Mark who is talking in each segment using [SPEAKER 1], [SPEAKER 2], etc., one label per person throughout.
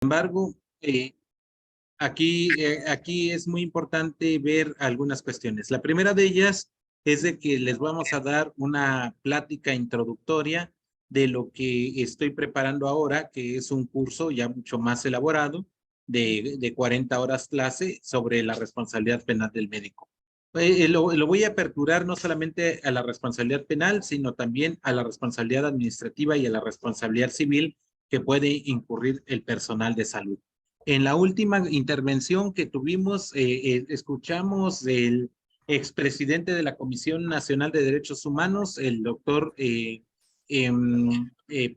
[SPEAKER 1] embargo, aquí es muy importante ver algunas cuestiones. La primera de ellas es de que les vamos a dar una plática introductoria de lo que estoy preparando ahora, que es un curso ya mucho más elaborado de 40 horas clase sobre la responsabilidad penal del médico. Lo voy a aperturar no solamente a la responsabilidad penal, sino también a la responsabilidad administrativa y a la responsabilidad civil que puede incurrir el personal de salud. En la última intervención que tuvimos, escuchamos del expresidente de la Comisión Nacional de Derechos Humanos, el doctor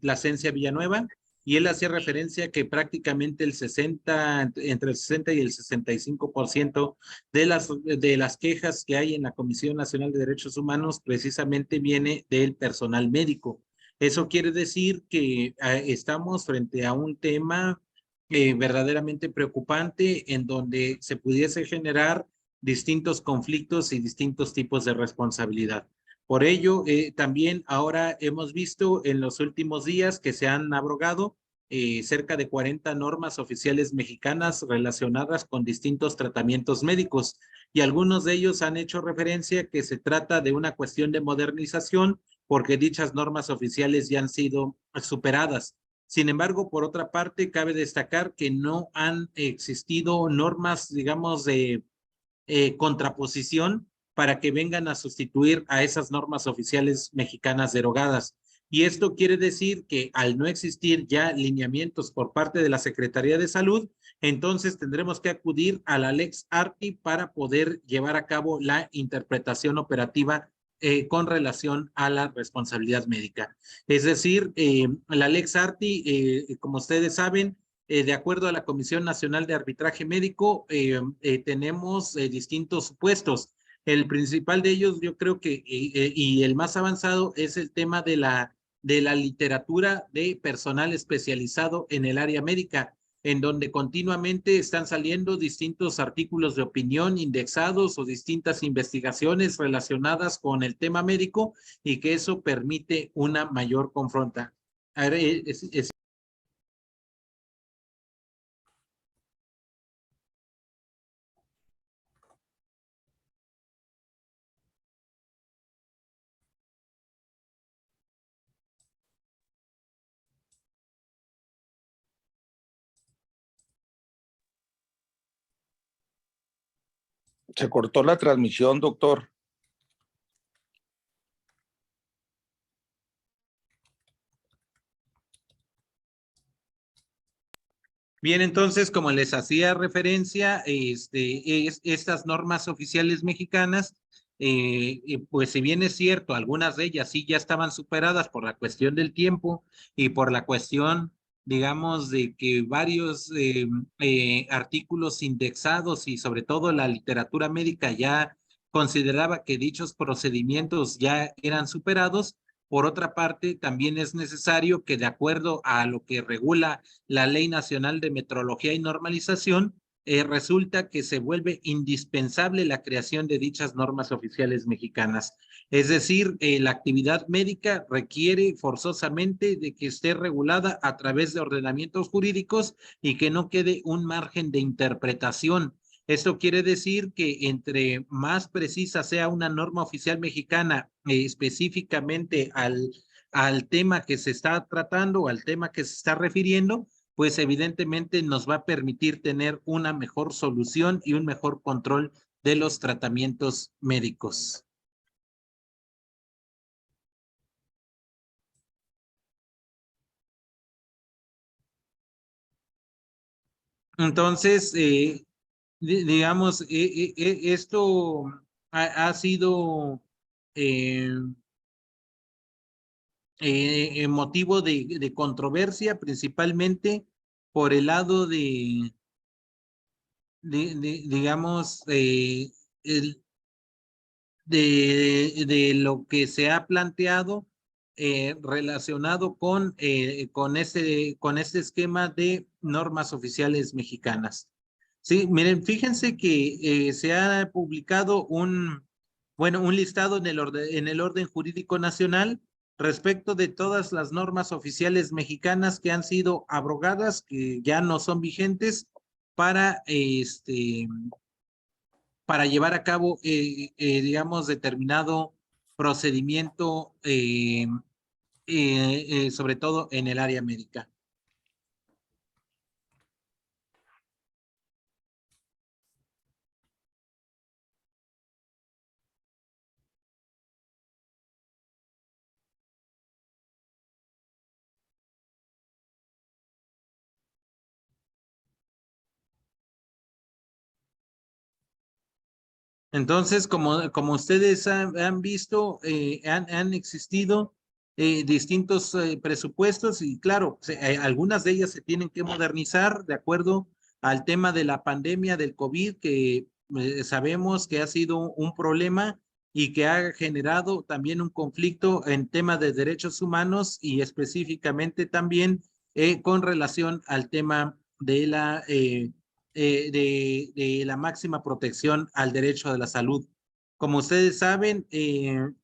[SPEAKER 1] Plasencia Villanueva, y él hacía referencia que prácticamente entre el 60 y el 65% de las quejas que hay en la Comisión Nacional de Derechos Humanos precisamente viene del personal médico. Eso quiere decir que estamos frente a un tema verdaderamente preocupante en donde se pudiese generar distintos conflictos y distintos tipos de responsabilidad. Por ello, también ahora hemos visto en los últimos días que se han abrogado cerca de 40 normas oficiales mexicanas relacionadas con distintos tratamientos médicos y algunos de ellos han hecho referencia que se trata de una cuestión de modernización porque dichas normas oficiales ya han sido superadas. Sin embargo, por otra parte, cabe destacar que no han existido normas, digamos, de contraposición para que vengan a sustituir a esas normas oficiales mexicanas derogadas. Y esto quiere decir que al no existir ya lineamientos por parte de la Secretaría de Salud, entonces tendremos que acudir a la Lex Arti para poder llevar a cabo la interpretación operativa con relación a la responsabilidad médica. Es decir, la Lex Arti, como ustedes saben, de acuerdo a la Comisión Nacional de Arbitraje Médico, tenemos distintos supuestos. El principal de ellos, yo creo que, y el más avanzado, es el tema de la literatura de personal especializado en el área médica, en donde continuamente están saliendo distintos artículos de opinión indexados o distintas investigaciones relacionadas con el tema médico y que eso permite una mayor confronta. A ver,
[SPEAKER 2] Se cortó la transmisión, doctor.
[SPEAKER 1] Bien, entonces, como les hacía referencia, estas normas oficiales mexicanas, pues si bien es cierto, algunas de ellas sí ya estaban superadas por la cuestión del tiempo y por la cuestión, digamos, de que varios artículos indexados y sobre todo la literatura médica ya consideraba que dichos procedimientos ya eran superados. Por otra parte, también es necesario que de acuerdo a lo que regula la Ley Nacional de Metrología y Normalización, resulta que se vuelve indispensable la creación de dichas normas oficiales mexicanas. Es decir, la actividad médica requiere forzosamente de que esté regulada a través de ordenamientos jurídicos y que no quede un margen de interpretación. Esto quiere decir que entre más precisa sea una norma oficial mexicana específicamente al tema que se está tratando o al tema que se está refiriendo, pues evidentemente nos va a permitir tener una mejor solución y un mejor control de los tratamientos médicos. Entonces, digamos, esto ha sido eh, motivo de controversia, principalmente por el lado digamos, el, de lo que se ha planteado relacionado con este esquema de normas oficiales mexicanas. Sí, miren, fíjense que se ha publicado un listado en el orden jurídico nacional respecto de todas las normas oficiales mexicanas que han sido abrogadas, que ya no son vigentes para para llevar a cabo, digamos, determinado procedimiento, sobre todo en el área médica. Entonces, como ustedes han visto, han existido distintos presupuestos y claro, algunas de ellas se tienen que modernizar de acuerdo al tema de la pandemia del COVID, que sabemos que ha sido un problema y que ha generado también un conflicto en tema de derechos humanos y específicamente también con relación al tema de de la máxima protección al derecho de la salud. Como ustedes saben, el,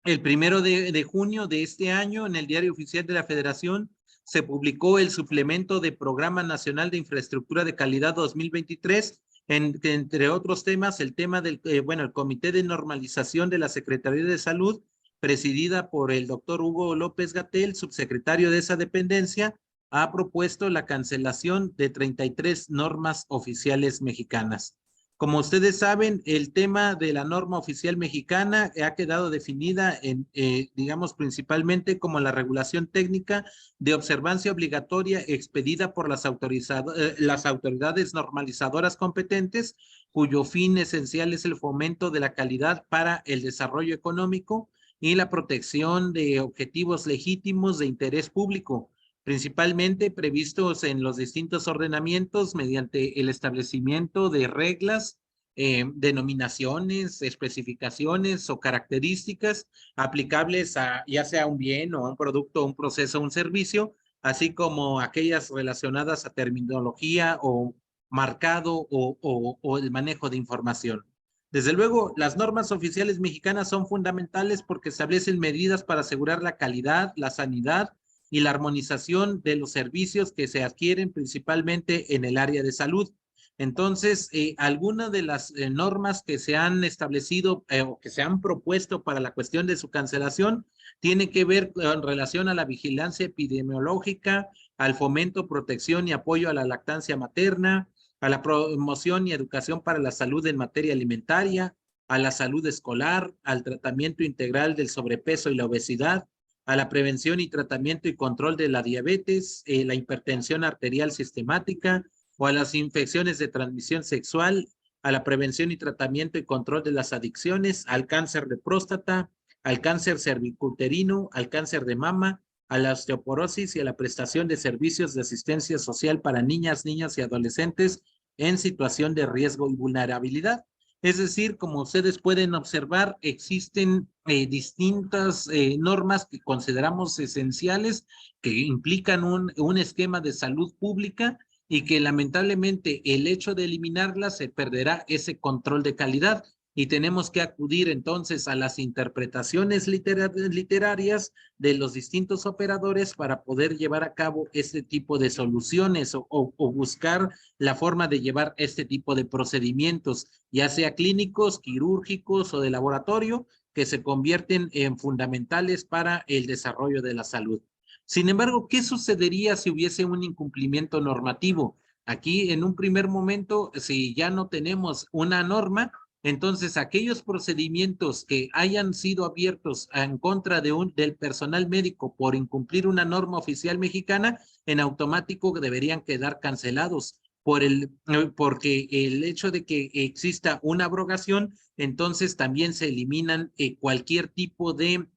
[SPEAKER 1] el 1 de junio de este año, en el Diario Oficial de la Federación, se publicó el suplemento de Programa Nacional de Infraestructura de Calidad 2023, que entre otros temas, el tema del, el Comité de Normalización de la Secretaría de Salud, presidida por el doctor Hugo López-Gatell, subsecretario de esa dependencia, ha propuesto la cancelación de 33 normas oficiales mexicanas. Como ustedes saben, el tema de la norma oficial mexicana ha quedado definida en, digamos, principalmente como la regulación técnica de observancia obligatoria expedida por las autoridades normalizadoras competentes, cuyo fin esencial es el fomento de la calidad para el desarrollo económico y la protección de objetivos legítimos de interés público, principalmente previstos en los distintos ordenamientos mediante el establecimiento de reglas, denominaciones, especificaciones o características aplicables a ya sea un bien o un producto, un proceso o un servicio, así como aquellas relacionadas a terminología o marcado o el manejo de información. Desde luego, las normas oficiales mexicanas son fundamentales porque establecen medidas para asegurar la calidad, la sanidad y la armonización de los servicios que se adquieren principalmente en el área de salud. Entonces, algunas de las normas que se han establecido o que se han propuesto para la cuestión de su cancelación tienen que ver en relación a la vigilancia epidemiológica, al fomento, protección y apoyo a la lactancia materna, a la promoción y educación para la salud en materia alimentaria, a la salud escolar, al tratamiento integral del sobrepeso y la obesidad, a la prevención y tratamiento y control de la diabetes, la hipertensión arterial sistemática o a las infecciones de transmisión sexual, a la prevención y tratamiento y control de las adicciones, al cáncer de próstata, al cáncer cervicuterino, al cáncer de mama, a la osteoporosis y a la prestación de servicios de asistencia social para niñas, niños y adolescentes en situación de riesgo y vulnerabilidad. Es decir, como ustedes pueden observar, existen distintas normas que consideramos esenciales, que implican un esquema de salud pública y que lamentablemente el hecho de eliminarlas se perderá ese control de calidad y tenemos que acudir entonces a las interpretaciones literarias de los distintos operadores para poder llevar a cabo este tipo de soluciones o buscar la forma de llevar este tipo de procedimientos, ya sea clínicos, quirúrgicos o de laboratorio, que se convierten en fundamentales para el desarrollo de la salud. Sin embargo, ¿qué sucedería si hubiese un incumplimiento normativo? Aquí, en un primer momento, si ya no tenemos una norma, entonces aquellos procedimientos que hayan sido abiertos en contra del personal médico por incumplir una norma oficial mexicana, en automático deberían quedar cancelados porque el hecho de que exista una abrogación, entonces también se eliminan cualquier tipo de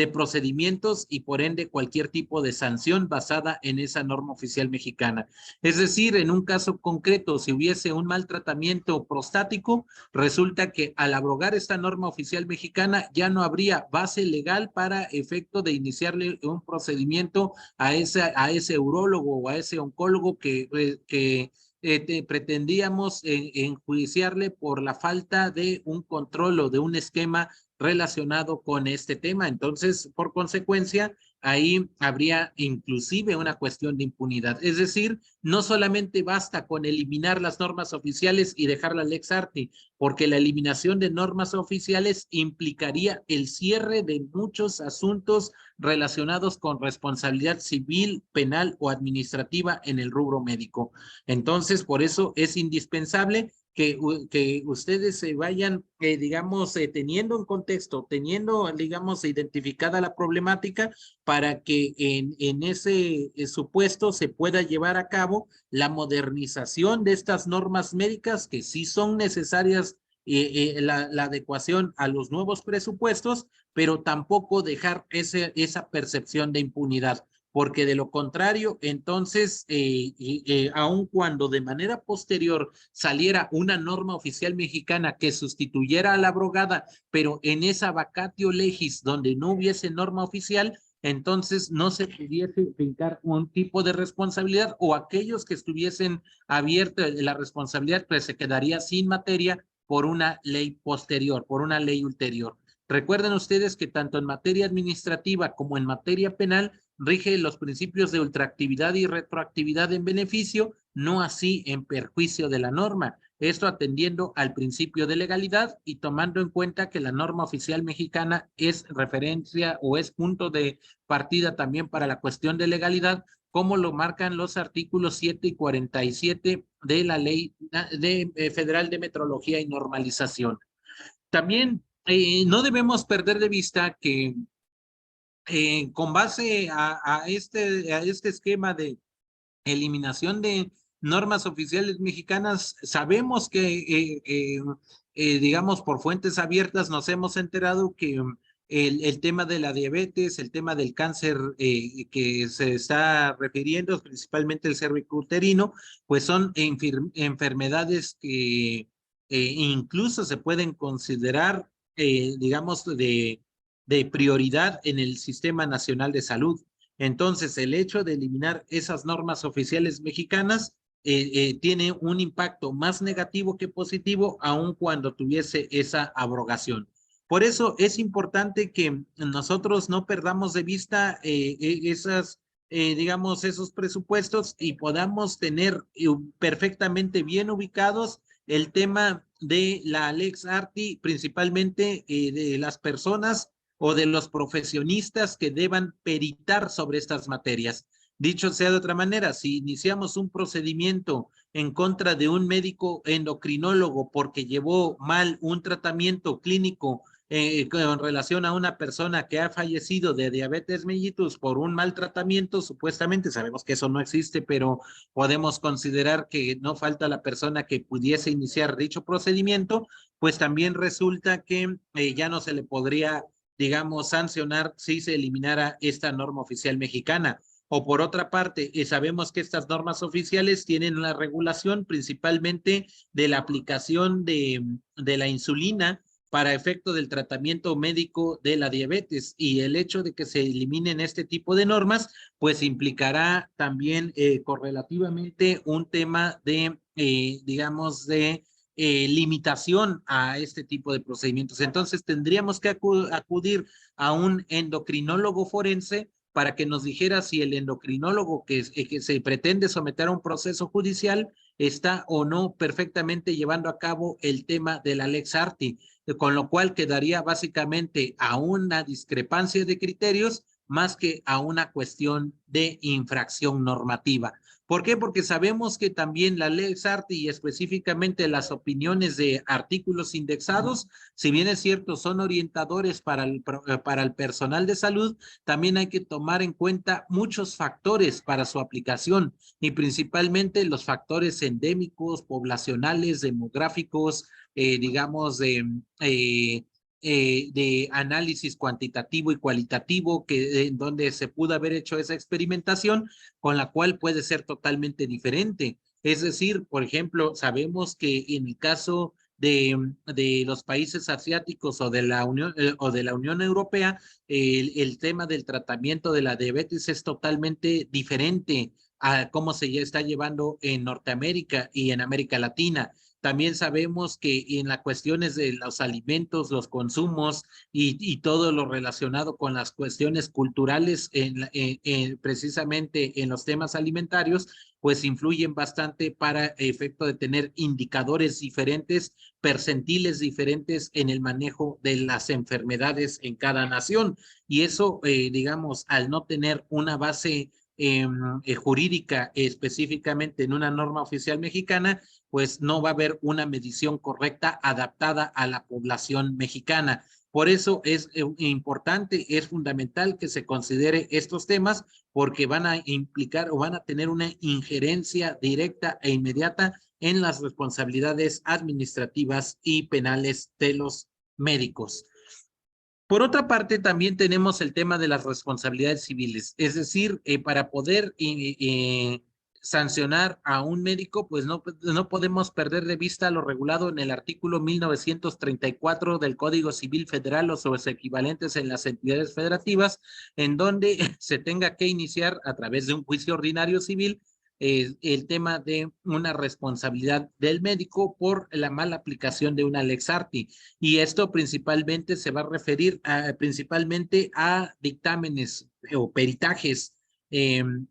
[SPEAKER 1] procedimientos y por ende cualquier tipo de sanción basada en esa norma oficial mexicana. Es decir, en un caso concreto, si hubiese un maltratamiento prostático, resulta que al abrogar esta norma oficial mexicana ya no habría base legal para efecto de iniciarle un procedimiento a ese urólogo o a ese oncólogo que pretendíamos enjuiciarle por la falta de un control o de un esquema relacionado con este tema. Entonces, por consecuencia, ahí habría inclusive una cuestión de impunidad. Es decir, no solamente basta con eliminar las normas oficiales y dejar la Lex Arti, porque la eliminación de normas oficiales implicaría el cierre de muchos asuntos relacionados con responsabilidad civil, penal o administrativa en el rubro médico. Entonces, por eso es indispensable que ustedes se vayan, digamos, teniendo en contexto, teniendo, digamos, identificada la problemática para que en ese supuesto se pueda llevar a cabo la modernización de estas normas médicas que sí son necesarias, la adecuación a los nuevos presupuestos, pero tampoco dejar esa percepción de impunidad, porque de lo contrario, entonces, aun cuando de manera posterior saliera una norma oficial mexicana que sustituyera a la abrogada, pero en esa vacatio legis donde no hubiese norma oficial, entonces no se pudiese fincar un tipo de responsabilidad, o aquellos que estuviesen abiertos la responsabilidad, pues se quedaría sin materia por una ley posterior, por una ley ulterior. Recuerden ustedes que tanto en materia administrativa como en materia penal rige los principios de ultraactividad y retroactividad en beneficio, no así en perjuicio de la norma. Esto atendiendo al principio de legalidad y tomando en cuenta que la norma oficial mexicana es referencia o es punto de partida también para la cuestión de legalidad, como lo marcan los artículos 7 y 47 de la Ley Federal de Metrología y Normalización. También no debemos perder de vista que con base a este esquema de eliminación de normas oficiales mexicanas, sabemos que, digamos, por fuentes abiertas nos hemos enterado que el tema de la diabetes, el tema del cáncer que se está refiriendo, principalmente el cervicuterino, pues son enfermedades que incluso se pueden considerar, digamos, de prioridad en el Sistema Nacional de Salud. Entonces, el hecho de eliminar esas normas oficiales mexicanas tiene un impacto más negativo que positivo, aun cuando tuviese esa abrogación. Por eso es importante que nosotros no perdamos de vista digamos, esos presupuestos y podamos tener perfectamente bien ubicados el tema de la Lex Arti, principalmente de las personas o de los profesionistas que deban peritar sobre estas materias. Dicho sea de otra manera, si iniciamos un procedimiento en contra de un médico endocrinólogo porque llevó mal un tratamiento clínico con relación a una persona que ha fallecido de diabetes mellitus por un mal tratamiento, supuestamente sabemos que eso no existe, pero podemos considerar que no falta la persona que pudiese iniciar dicho procedimiento, pues también resulta que ya no se le podría, digamos, sancionar si se eliminara esta norma oficial mexicana. O por otra parte, sabemos que estas normas oficiales tienen la regulación principalmente de la aplicación de la insulina para efecto del tratamiento médico de la diabetes, y el hecho de que se eliminen este tipo de normas, pues implicará también correlativamente un tema de, digamos, de limitación a este tipo de procedimientos. Entonces tendríamos que acudir a un endocrinólogo forense para que nos dijera si el endocrinólogo que se pretende someter a un proceso judicial está o no perfectamente llevando a cabo el tema de la Lex Arti, con lo cual quedaría básicamente a una discrepancia de criterios más que a una cuestión de infracción normativa. ¿Por qué? Porque sabemos que también la Lex Arti y específicamente las opiniones de artículos indexados, si bien es cierto, son orientadores para el personal de salud, también hay que tomar en cuenta muchos factores para su aplicación, y principalmente los factores endémicos, poblacionales, demográficos, digamos, de análisis cuantitativo y cualitativo, en donde se pudo haber hecho esa experimentación, con la cual puede ser totalmente diferente. Es decir, por ejemplo, sabemos que en el caso de los países asiáticos o de la Unión Europea, el tema del tratamiento de la diabetes es totalmente diferente a cómo se ya está llevando en Norteamérica y en América Latina. También sabemos que en las cuestiones de los alimentos, los consumos y todo lo relacionado con las cuestiones culturales, precisamente en los temas alimentarios, pues influyen bastante para efecto de tener indicadores diferentes, percentiles diferentes en el manejo de las enfermedades en cada nación. Y eso, digamos, al no tener una base jurídica específicamente en una norma oficial mexicana, pues no va a haber una medición correcta adaptada a la población mexicana. Por eso es importante, es fundamental que se considere estos temas porque van a implicar o van a tener una injerencia directa e inmediata en las responsabilidades administrativas y penales de los médicos. Por otra parte, también tenemos el tema de las responsabilidades civiles, es decir, para poder sancionar a un médico, pues no podemos perder de vista lo regulado en el artículo 1934 del Código Civil Federal o sus equivalentes en las entidades federativas, en donde se tenga que iniciar a través de un juicio ordinario civil el tema de una responsabilidad del médico por la mala aplicación de una lex arti. Y esto principalmente se va a referir principalmente a dictámenes o peritajes en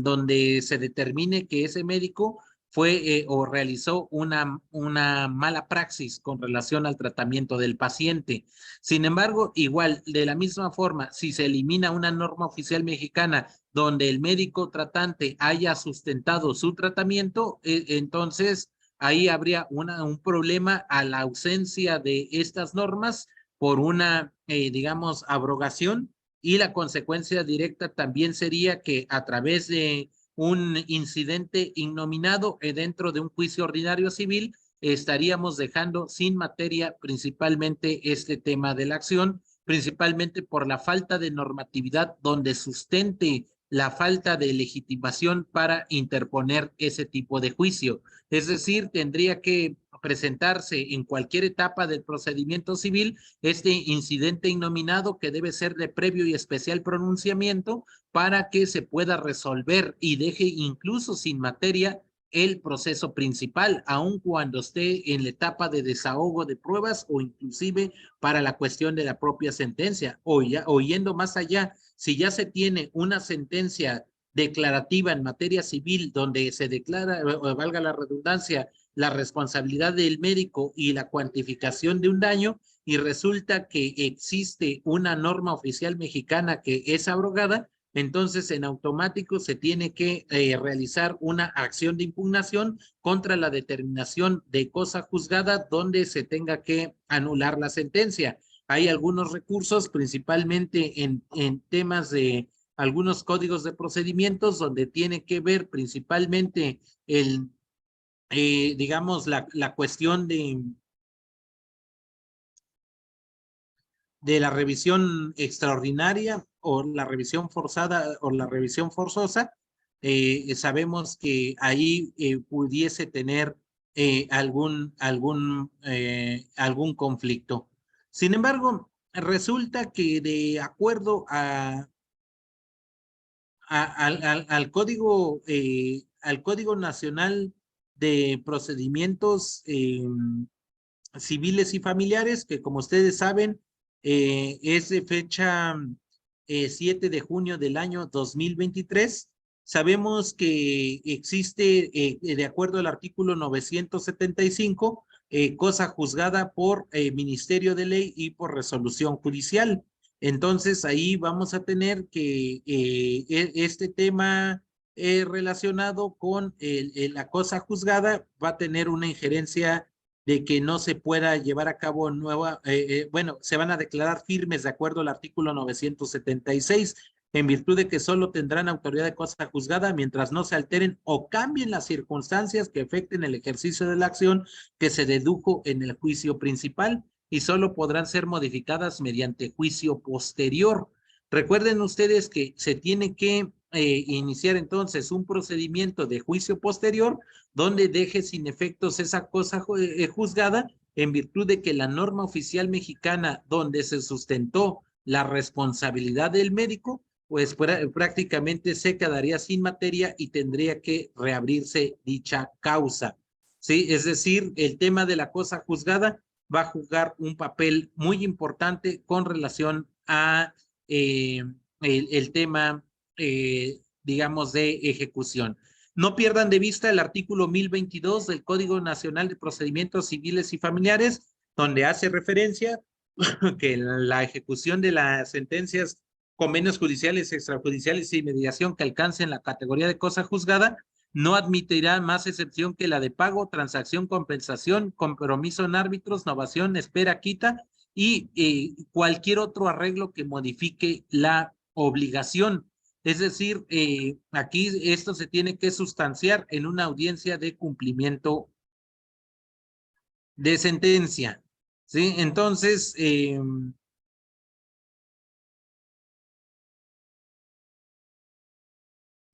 [SPEAKER 1] donde se determine que ese médico fue o realizó una mala praxis con relación al tratamiento del paciente. Sin embargo, igual, de la misma forma, si se elimina una norma oficial mexicana donde el médico tratante haya sustentado su tratamiento, entonces ahí habría un problema a la ausencia de estas normas por una, digamos, abrogación, y la consecuencia directa también sería que a través de un incidente innominado dentro de un juicio ordinario civil, estaríamos dejando sin materia principalmente este tema de la acción, principalmente por la falta de normatividad donde sustente la falta de legitimación para interponer ese tipo de juicio. Es decir, tendría que presentarse en cualquier etapa del procedimiento civil este incidente innominado que debe ser de previo y especial pronunciamiento para que se pueda resolver y deje incluso sin materia el proceso principal, aun cuando esté en la etapa de desahogo de pruebas o inclusive para la cuestión de la propia sentencia, o yendo más allá, si ya se tiene una sentencia declarativa en materia civil donde se declara, valga la redundancia, la responsabilidad del médico y la cuantificación de un daño, y resulta que existe una norma oficial mexicana que es abrogada, entonces en automático se tiene que realizar una acción de impugnación contra la determinación de cosa juzgada donde se tenga que anular la sentencia. Hay algunos recursos, principalmente en temas de algunos códigos de procedimientos, donde tiene que ver principalmente digamos, la cuestión de la revisión extraordinaria o la revisión forzada o la revisión forzosa. Sabemos que ahí pudiese tener algún conflicto. Sin embargo, resulta que de acuerdo al Código Nacional de Procedimientos Civiles y Familiares, que como ustedes saben, es de fecha 7 de junio del año 2023. Sabemos que existe, de acuerdo al artículo 975, cosa juzgada por Ministerio de Ley y por resolución judicial. Entonces, ahí vamos a tener que este tema relacionado con la cosa juzgada va a tener una injerencia de que no se pueda llevar a cabo bueno, se van a declarar firmes de acuerdo al artículo 976, en virtud de que solo tendrán autoridad de cosa juzgada mientras no se alteren o cambien las circunstancias que afecten el ejercicio de la acción que se dedujo en el juicio principal, y solo podrán ser modificadas mediante juicio posterior. Recuerden ustedes que se tiene que iniciar entonces un procedimiento de juicio posterior donde deje sin efectos esa cosa juzgada, en virtud de que la norma oficial mexicana donde se sustentó la responsabilidad del médico pues prácticamente se quedaría sin materia y tendría que reabrirse dicha causa. ¿Sí? Es decir, el tema de la cosa juzgada va a jugar un papel muy importante con relación a el tema, digamos, de ejecución. No pierdan de vista el artículo 1022 del Código Nacional de Procedimientos Civiles y Familiares, donde hace referencia que la ejecución de las sentencias, convenios judiciales, extrajudiciales y mediación que alcancen la categoría de cosa juzgada no admitirá más excepción que la de pago, transacción, compensación, compromiso en árbitros, novación, espera, quita y cualquier otro arreglo que modifique la obligación. Es decir, aquí esto se tiene que sustanciar en una audiencia de cumplimiento de sentencia. ¿Sí? Entonces, en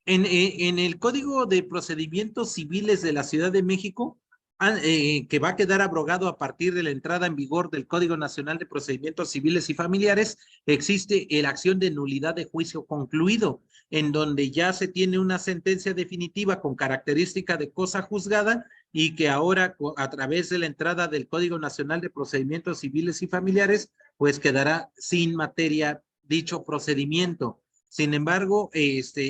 [SPEAKER 1] el Código de Procedimientos Civiles de la Ciudad de México, que va a quedar abrogado a partir de la entrada en vigor del Código Nacional de Procedimientos Civiles y Familiares, existe la acción de nulidad de juicio concluido, en donde ya se tiene una sentencia definitiva con característica de cosa juzgada y que ahora, a través de la entrada del Código Nacional de Procedimientos Civiles y Familiares, pues quedará sin materia dicho procedimiento. Sin embargo,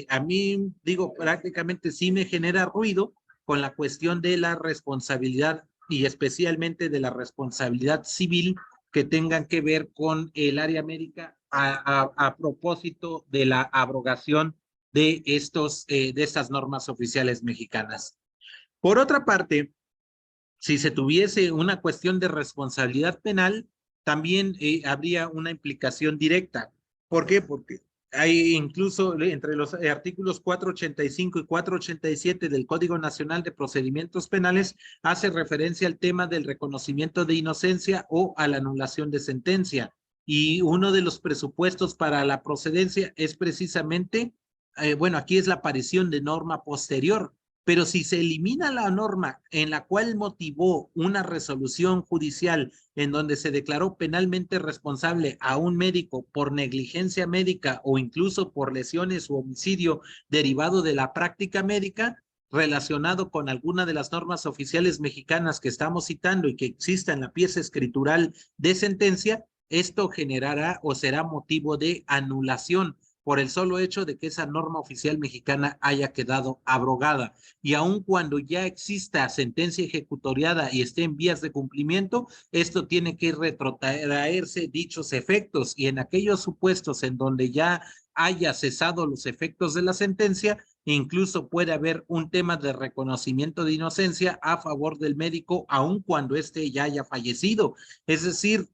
[SPEAKER 1] a mí, digo, prácticamente sí me genera ruido con la cuestión de la responsabilidad y especialmente de la responsabilidad civil que tengan que ver con el área médica a propósito de la abrogación de estas normas oficiales mexicanas. Por otra parte, si se tuviese una cuestión de responsabilidad penal, también habría una implicación directa. ¿Por qué? Porque hay incluso entre los artículos 485 y 487 del Código Nacional de Procedimientos Penales hace referencia al tema del reconocimiento de inocencia o a la anulación de sentencia. Y uno de los presupuestos para la procedencia es precisamente, bueno, aquí es la aparición de norma posterior. Pero si se elimina la norma en la cual motivó una resolución judicial en donde se declaró penalmente responsable a un médico por negligencia médica o incluso por lesiones o homicidio derivado de la práctica médica relacionado con alguna de las normas oficiales mexicanas que estamos citando y que exista en la pieza escritural de sentencia, esto generará o será motivo de anulación por el solo hecho de que esa norma oficial mexicana haya quedado abrogada. Y aun cuando ya exista sentencia ejecutoriada y esté en vías de cumplimiento, esto tiene que retrotraerse dichos efectos y en aquellos supuestos en donde ya haya cesado los efectos de la sentencia, incluso puede haber un tema de reconocimiento de inocencia a favor del médico, aun cuando éste ya haya fallecido. Es decir,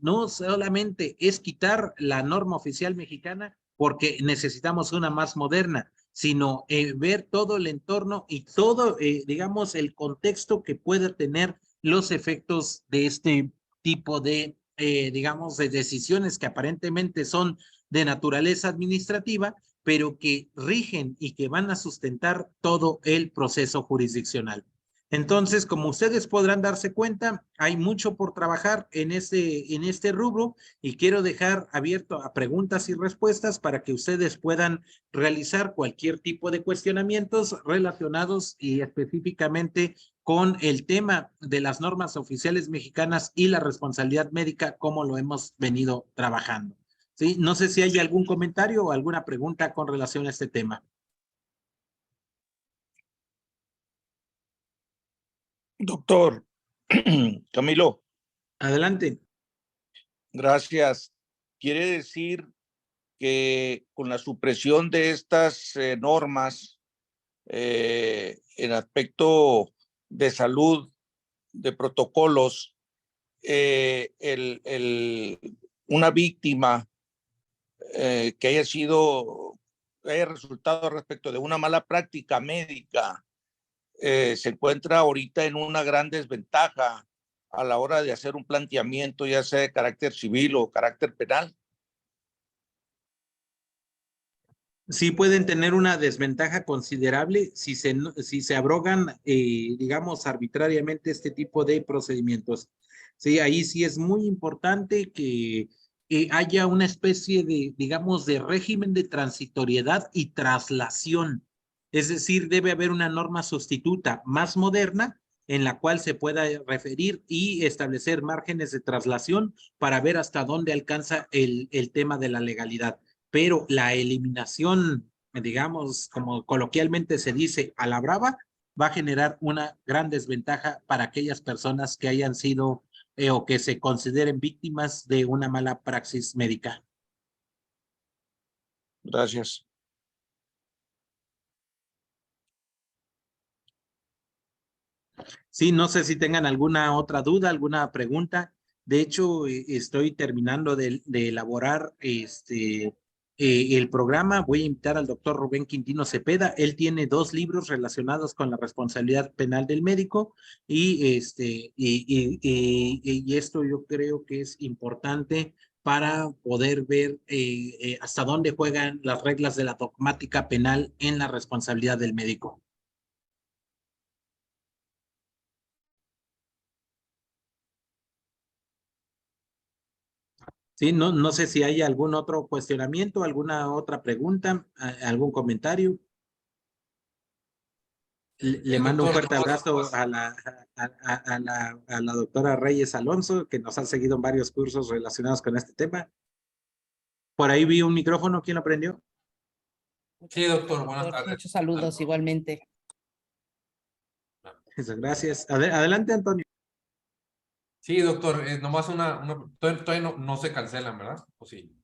[SPEAKER 1] no solamente es quitar la norma oficial mexicana, porque necesitamos una más moderna, sino ver todo el entorno y todo, digamos, el contexto que pueda tener los efectos de este tipo de, digamos, de decisiones que aparentemente son de naturaleza administrativa, pero que rigen y que van a sustentar todo el proceso jurisdiccional. Entonces, como ustedes podrán darse cuenta, hay mucho por trabajar en este rubro y quiero dejar abierto a preguntas y respuestas para que ustedes puedan realizar cualquier tipo de cuestionamientos relacionados y específicamente con el tema de las normas oficiales mexicanas y la responsabilidad médica, como lo hemos venido trabajando. ¿Sí? No sé si hay algún comentario o alguna pregunta con relación a este tema.
[SPEAKER 2] Doctor Camilo,
[SPEAKER 1] Adelante.
[SPEAKER 2] gracias. Quiere decir que con la supresión de estas normas en aspecto de salud, de protocolos, una víctima que haya resultado respecto de una mala práctica médica, se encuentra ahorita en una gran desventaja a la hora de hacer un planteamiento, ya sea de carácter civil o carácter penal.
[SPEAKER 1] Sí pueden tener una desventaja considerable si se abrogan, digamos, arbitrariamente este tipo de procedimientos. Sí, ahí sí es muy importante que haya una especie de, digamos, de régimen de transitoriedad y traslación. Es decir, debe haber una norma sustituta más moderna en la cual se pueda referir y establecer márgenes de traslación para ver hasta dónde alcanza el tema de la legalidad. Pero la eliminación, digamos, como coloquialmente se dice, a la brava, va a generar una gran desventaja para aquellas personas que hayan sido o que se consideren víctimas de una mala praxis médica.
[SPEAKER 2] Gracias.
[SPEAKER 1] Sí, no sé si tengan alguna otra duda, alguna pregunta. De hecho, estoy terminando de elaborar el programa. Voy a invitar al doctor Rubén Quintino Cepeda. Él tiene 2 libros relacionados con la responsabilidad penal del médico y esto yo creo que es importante para poder ver hasta dónde juegan las reglas de la dogmática penal en la responsabilidad del médico. Sí, no sé si hay algún otro cuestionamiento, alguna otra pregunta, algún comentario. Le mando un
[SPEAKER 3] Doctor,
[SPEAKER 1] fuerte abrazo a la doctora Reyes Alonso, que nos ha seguido en varios cursos relacionados con este tema. Por ahí vi un micrófono, ¿quién lo prendió?
[SPEAKER 3] sí, doctor, buenas tardes.
[SPEAKER 4] Muchos saludos igualmente.
[SPEAKER 1] Gracias. Adelante, Antonio.
[SPEAKER 3] Sí, doctor, nomás todavía no se cancelan, ¿verdad? ¿O sí?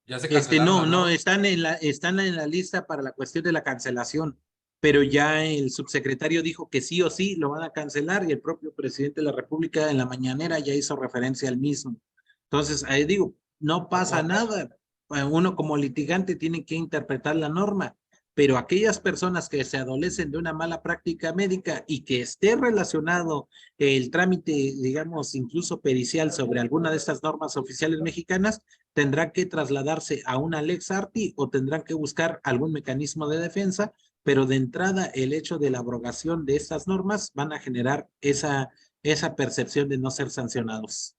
[SPEAKER 3] Ya se cancelaron
[SPEAKER 1] No, están en la lista para la cuestión de la cancelación, pero ya el subsecretario dijo que sí o sí lo van a cancelar y el propio presidente de la República en la mañanera ya hizo referencia al mismo. Entonces, ahí digo, no pasa nada. Uno como litigante tiene que interpretar la norma, pero aquellas personas que se adolecen de una mala práctica médica y que esté relacionado el trámite, digamos, incluso pericial sobre alguna de estas normas oficiales mexicanas, tendrá que trasladarse a una Lex Arti o tendrán que buscar algún mecanismo de defensa, pero de entrada el hecho de la abrogación de estas normas van a generar esa percepción de no ser sancionados.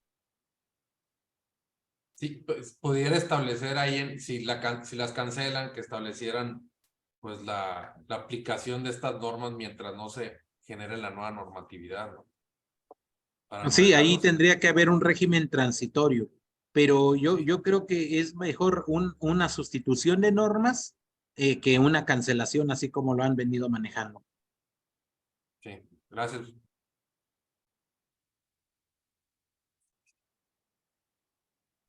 [SPEAKER 3] Sí, pues, pudiera establecer ahí, si las cancelan, que establecieran pues la aplicación de estas normas mientras no se genere la nueva normatividad, ¿no?
[SPEAKER 1] Sí, ahí tendría que haber un régimen transitorio, pero yo creo que es mejor una sustitución de normas que una cancelación, así como lo han venido manejando.
[SPEAKER 3] Sí, gracias.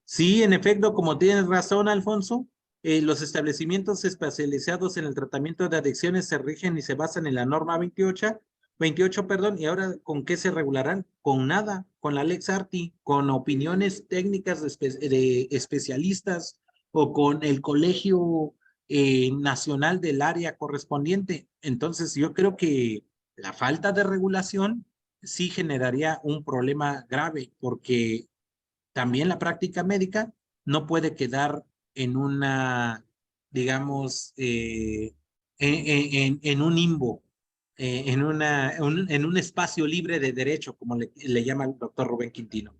[SPEAKER 1] Sí, en efecto, como tienes razón, Alfonso, los establecimientos especializados en el tratamiento de adicciones se rigen y se basan en la norma 28, perdón, y ahora ¿con qué se regularán? Con nada, con la Lex Arti, con opiniones técnicas de especialistas o con el Colegio Nacional del área correspondiente. Entonces, yo creo que la falta de regulación sí generaría un problema grave porque también la práctica médica no puede quedar en una, digamos, en un limbo, en un espacio libre de derecho, como le llama el doctor Rubén Quintino.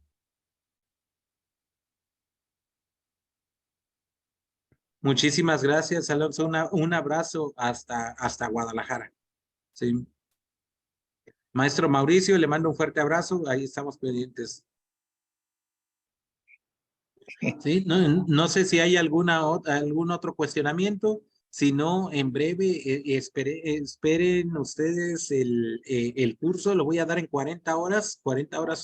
[SPEAKER 1] Muchísimas gracias, Alonso. Un abrazo hasta Guadalajara. Sí. Maestro Mauricio, le mando un fuerte abrazo. Ahí estamos pendientes. Sí, no sé si hay algún otro cuestionamiento. Si no, en breve, esperen ustedes el curso. Lo voy a dar en 40 horas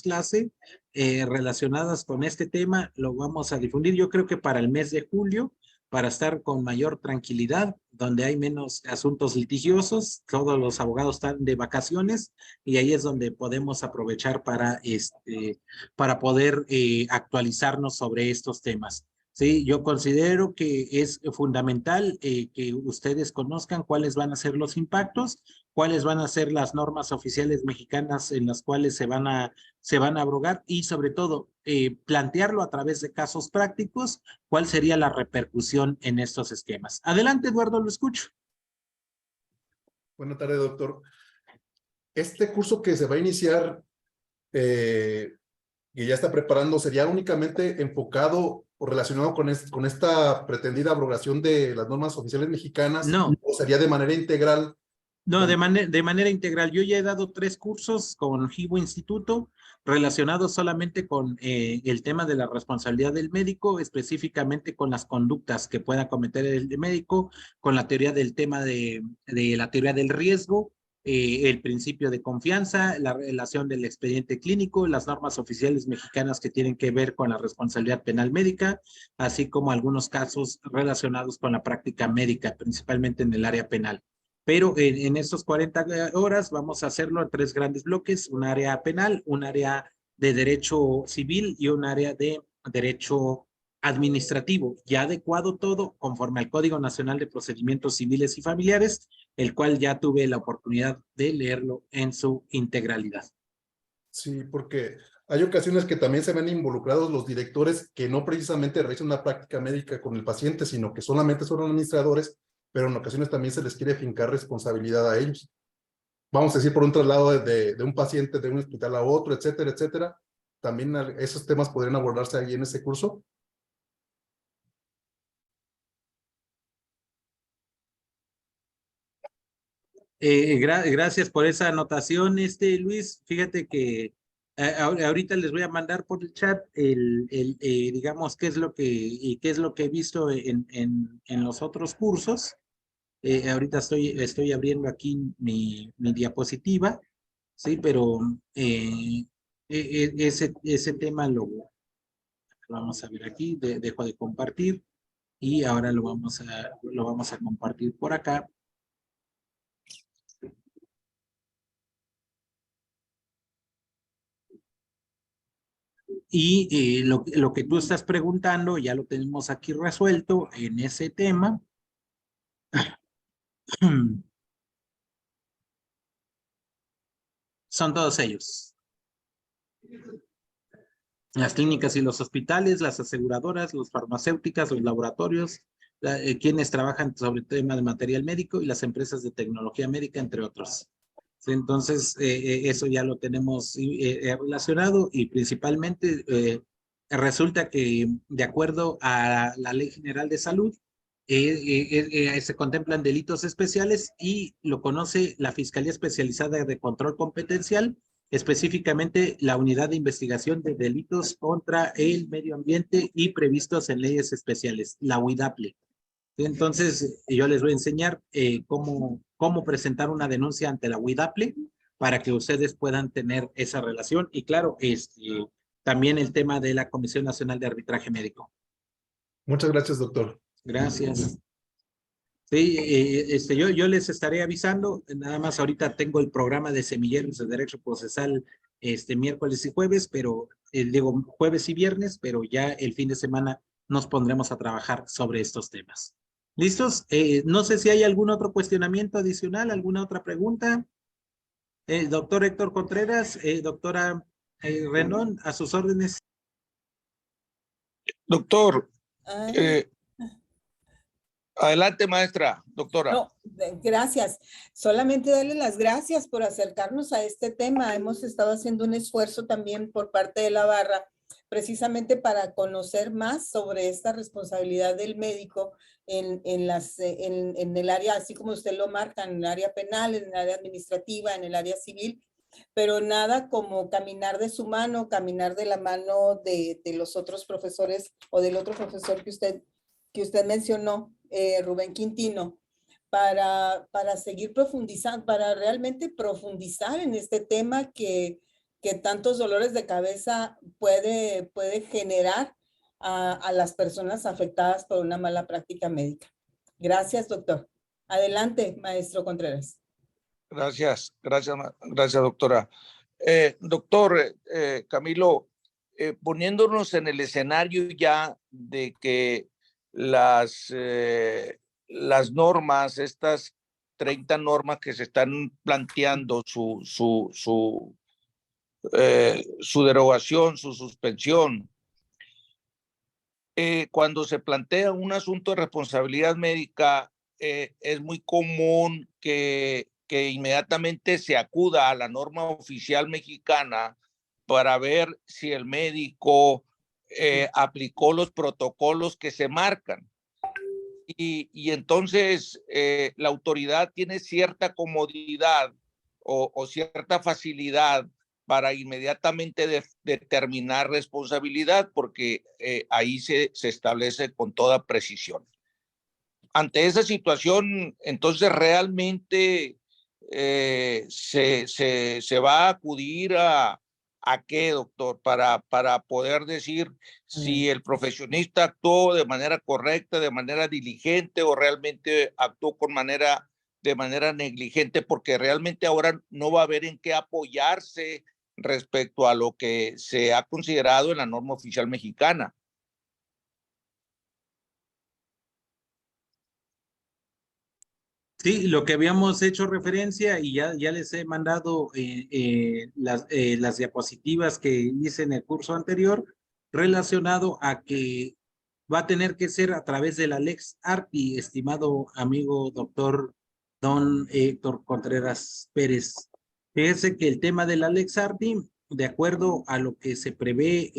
[SPEAKER 1] clase relacionadas con este tema. Lo vamos a difundir, yo creo que para el mes de julio, para estar con mayor tranquilidad, donde hay menos asuntos litigiosos. Todos los abogados están de vacaciones y ahí es donde podemos aprovechar para poder actualizarnos sobre estos temas. Sí, yo considero que es fundamental que ustedes conozcan cuáles van a ser los impactos, cuáles van a ser las normas oficiales mexicanas en las cuales se van a abrogar y sobre todo plantearlo a través de casos prácticos, cuál sería la repercusión en estos esquemas. Adelante, Eduardo, lo escucho.
[SPEAKER 5] Buenas tardes, doctor. Este curso que se va a iniciar,
[SPEAKER 4] que ya está preparando, ¿sería únicamente enfocado o relacionado con esta pretendida abrogación de las normas oficiales mexicanas?
[SPEAKER 1] No.
[SPEAKER 4] ¿O sería de manera integral?
[SPEAKER 1] No, de manera integral. Yo ya he dado 3 cursos con Jibo Instituto relacionados solamente con el tema de la responsabilidad del médico, específicamente con las conductas que pueda cometer el médico, con la teoría del tema de la teoría del riesgo, el principio de confianza, la relación del expediente clínico, las normas oficiales mexicanas que tienen que ver con la responsabilidad penal médica, así como algunos casos relacionados con la práctica médica, principalmente en el área penal. Pero en estos 40 horas vamos a hacerlo en 3 grandes bloques, un área penal, un área de derecho civil y un área de derecho administrativo, ya adecuado todo conforme al Código Nacional de Procedimientos Civiles y Familiares, el cual ya tuve la oportunidad de leerlo en su integralidad.
[SPEAKER 4] Sí, porque hay ocasiones que también se ven involucrados los directores que no precisamente realizan una práctica médica con el paciente, sino que solamente son administradores, pero en ocasiones también se les quiere fincar responsabilidad a ellos. Vamos a decir, por un traslado de un paciente de un hospital a otro, etcétera, etcétera. También esos temas podrían abordarse ahí en ese curso.
[SPEAKER 1] Gracias por esa anotación, Luis. Fíjate que ahorita les voy a mandar por el chat digamos, qué es lo que he visto en los otros cursos. Ahorita estoy abriendo aquí mi diapositiva, sí, pero ese tema lo vamos a ver aquí, dejo de compartir y ahora lo vamos a compartir por acá. Y lo que tú estás preguntando ya lo tenemos aquí resuelto en ese tema. Son todos ellos. Las clínicas y los hospitales, las aseguradoras, las farmacéuticas, los laboratorios, quienes trabajan sobre el tema de material médico y las empresas de tecnología médica, entre otros. Entonces, eso ya lo tenemos relacionado y principalmente resulta que de acuerdo a la Ley General de Salud, se contemplan delitos especiales y lo conoce la Fiscalía Especializada de Control Competencial, específicamente la Unidad de Investigación de Delitos contra el Medio Ambiente y previstos en leyes especiales, la UIDAPLE. Entonces, yo les voy a enseñar cómo presentar una denuncia ante la UIDAPLE para que ustedes puedan tener esa relación. Y claro, también el tema de la Comisión Nacional de Arbitraje Médico.
[SPEAKER 4] Muchas gracias, doctor.
[SPEAKER 1] Gracias. Sí, yo les estaré avisando. Nada más ahorita tengo el programa de semilleros de derecho procesal miércoles y jueves, pero digo jueves y viernes, pero ya el fin de semana nos pondremos a trabajar sobre estos temas. ¿Listos? No sé si hay algún otro cuestionamiento adicional, alguna otra pregunta. Doctor Héctor Contreras, doctora Renón, a sus órdenes.
[SPEAKER 2] Doctor, adelante, maestra, doctora.
[SPEAKER 5] No, gracias. Solamente darle las gracias por acercarnos a este tema. Hemos estado haciendo un esfuerzo también por parte de la barra, precisamente para conocer más sobre esta responsabilidad del médico en el área, así como usted lo marca, en el área penal, en el área administrativa, en el área civil, pero nada como caminar de su mano, caminar de la mano de los otros profesores o del otro profesor que usted mencionó, Rubén Quintino, para seguir profundizando, para realmente profundizar en este tema que tantos dolores de cabeza puede generar a las personas afectadas por una mala práctica médica. Gracias, doctor. Adelante, maestro Contreras.
[SPEAKER 2] Gracias, doctora. Doctor Camilo, poniéndonos en el escenario ya de que las normas, estas 30 normas que se están planteando su derogación, su suspensión, cuando se plantea un asunto de responsabilidad médica, es muy común que inmediatamente se acuda a la norma oficial mexicana para ver si el médico aplicó los protocolos que se marcan. Y entonces la autoridad tiene cierta comodidad o cierta facilidad para inmediatamente determinar responsabilidad, porque ahí se establece con toda precisión. Ante esa situación, entonces realmente se va a acudir a qué, doctor, para poder decir si el profesionista actuó de manera correcta, de manera diligente, o realmente actuó de manera negligente, porque realmente ahora no va a haber en qué apoyarse respecto a lo que se ha considerado en la norma oficial mexicana.
[SPEAKER 1] Sí, lo que habíamos hecho referencia y ya les he mandado las diapositivas que hice en el curso anterior relacionado a que va a tener que ser a través de la Lex Arti, estimado amigo doctor don Héctor Contreras Pérez. Fíjese que el tema de la Lex Arti, de acuerdo a lo que se prevé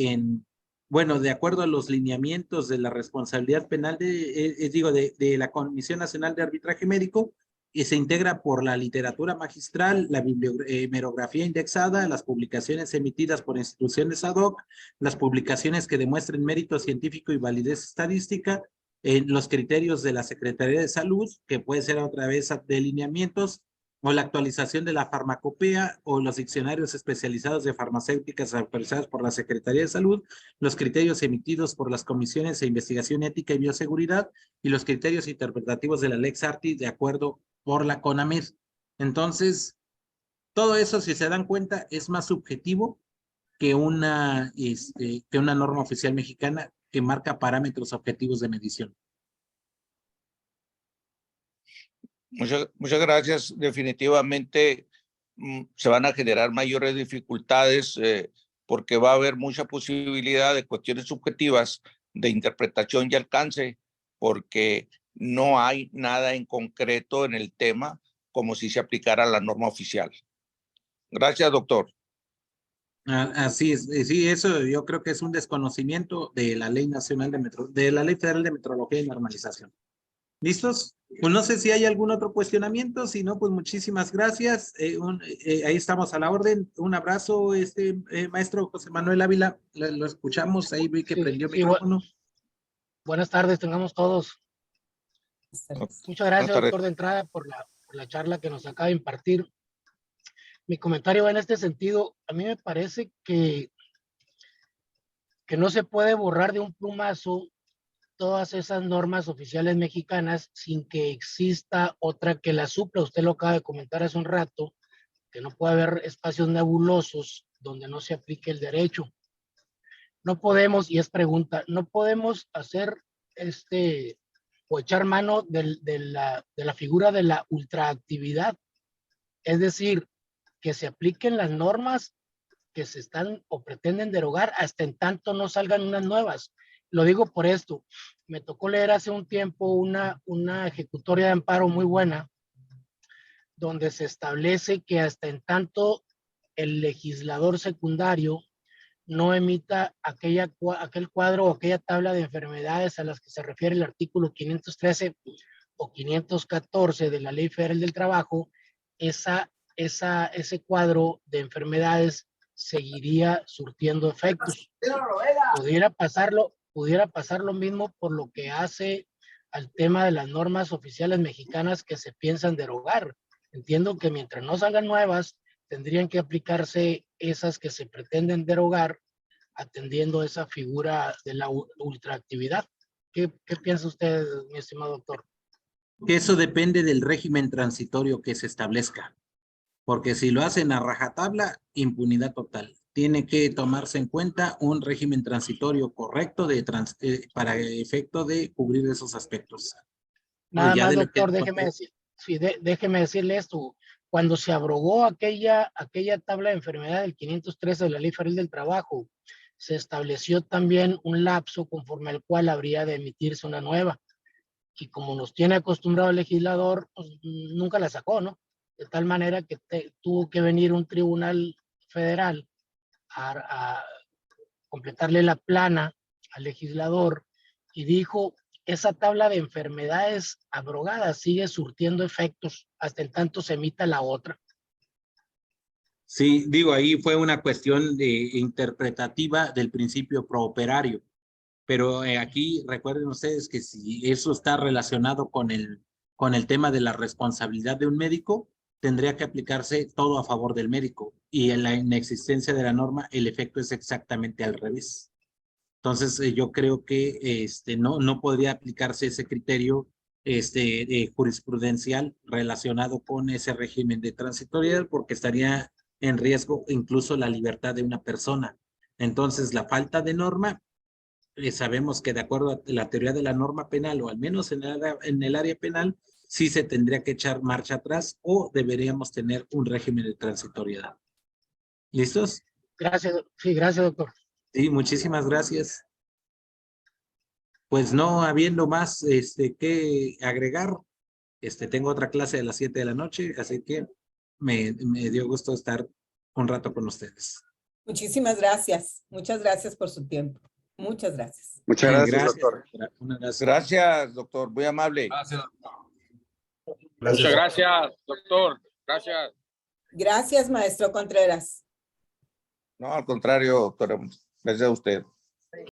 [SPEAKER 1] bueno, de acuerdo a los lineamientos de la responsabilidad penal de la Comisión Nacional de Arbitraje Médico, y se integra por la literatura magistral, la bibliografía indexada, las publicaciones emitidas por instituciones ad hoc, las publicaciones que demuestren mérito científico y validez estadística, los criterios de la Secretaría de Salud, que puede ser a través de lineamientos, o la actualización de la farmacopea o los diccionarios especializados de farmacéuticas autorizados por la Secretaría de Salud, los criterios emitidos por las comisiones de investigación ética y bioseguridad y los criterios interpretativos de la Lex Arti de acuerdo por la CONAMED. Entonces, todo eso, si se dan cuenta, es más subjetivo que una norma oficial mexicana que marca parámetros objetivos de medición.
[SPEAKER 2] Muchas gracias. Definitivamente se van a generar mayores dificultades porque va a haber mucha posibilidad de cuestiones subjetivas de interpretación y alcance, porque no hay nada en concreto en el tema como si se aplicara la norma oficial. Gracias, doctor.
[SPEAKER 1] Así es, sí, eso yo creo que es un desconocimiento de la Ley Nacional de la Ley Federal de Metrología y Normalización. ¿Listos? Pues no sé si hay algún otro cuestionamiento, si no, pues muchísimas gracias. Ahí estamos a la orden. Un abrazo, maestro José Manuel Ávila, lo escuchamos, ahí vi que
[SPEAKER 6] Sí,
[SPEAKER 1] prendió el
[SPEAKER 6] sí,
[SPEAKER 1] micrófono.
[SPEAKER 6] buenas tardes, tengamos todos. Muchas gracias, doctor, de entrada por la charla que nos acaba de impartir. Mi comentario va en este sentido. A mí me parece que no se puede borrar de un plumazo todas esas normas oficiales mexicanas sin que exista otra que la supla. Usted lo acaba de comentar hace un rato, que no puede haber espacios nebulosos donde no se aplique el derecho. No podemos, y es pregunta, no podemos hacer o echar mano de la figura de la ultraactividad. Es decir, que se apliquen las normas que se están o pretenden derogar hasta en tanto no salgan unas nuevas. Lo digo por esto. Me tocó leer hace un tiempo una ejecutoria de amparo muy buena, donde se establece que hasta en tanto el legislador secundario no emita aquel cuadro o aquella tabla de enfermedades a las que se refiere el artículo 513 o 514 de la Ley Federal del Trabajo, ese cuadro de enfermedades seguiría surtiendo efectos. Pudiera pasar lo mismo por lo que hace al tema de las normas oficiales mexicanas que se piensan derogar. Entiendo que mientras no salgan nuevas, tendrían que aplicarse esas que se pretenden derogar, atendiendo esa figura de la ultraactividad. ¿Qué piensa usted, mi estimado doctor?
[SPEAKER 1] Que eso depende del régimen transitorio que se establezca, porque si lo hacen a rajatabla, impunidad total. Tiene que tomarse en cuenta un régimen transitorio correcto para efecto de cubrir esos aspectos.
[SPEAKER 6] Nada más, doctor, déjeme decirle esto. Cuando se abrogó aquella tabla de enfermedad del 513 de la Ley Federal del Trabajo, se estableció también un lapso conforme al cual habría de emitirse una nueva. Y como nos tiene acostumbrado el legislador, pues, nunca la sacó, ¿no? De tal manera que tuvo que venir un tribunal federal a completarle la plana al legislador y dijo, esa tabla de enfermedades abrogadas sigue surtiendo efectos hasta en tanto se emita la otra.
[SPEAKER 1] Sí, digo, ahí fue una cuestión interpretativa del principio prooperario, pero aquí recuerden ustedes que si eso está relacionado con el tema de la responsabilidad de un médico, tendría que aplicarse todo a favor del médico, y en la inexistencia de la norma el efecto es exactamente al revés. Entonces yo creo que no podría aplicarse ese criterio jurisprudencial relacionado con ese régimen de transitoriedad, porque estaría en riesgo incluso la libertad de una persona. Entonces la falta de norma, sabemos que de acuerdo a la teoría de la norma penal, o al menos en el área penal, sí se tendría que echar marcha atrás o deberíamos tener un régimen de transitoriedad. ¿Listos?
[SPEAKER 6] Gracias, sí, gracias, doctor.
[SPEAKER 1] Sí, muchísimas gracias. Pues no habiendo más que agregar, tengo otra clase a las 7 de la noche, así que me dio gusto estar un rato con ustedes.
[SPEAKER 5] Muchísimas gracias. Muchas gracias por su tiempo. Muchas gracias.
[SPEAKER 7] Muchas gracias, doctor.
[SPEAKER 2] Gracias, doctor. Muy amable.
[SPEAKER 3] Gracias, doctor.
[SPEAKER 7] Muchas gracias, doctor. Gracias.
[SPEAKER 5] Gracias, maestro Contreras.
[SPEAKER 2] No, al contrario, doctora. Gracias a usted.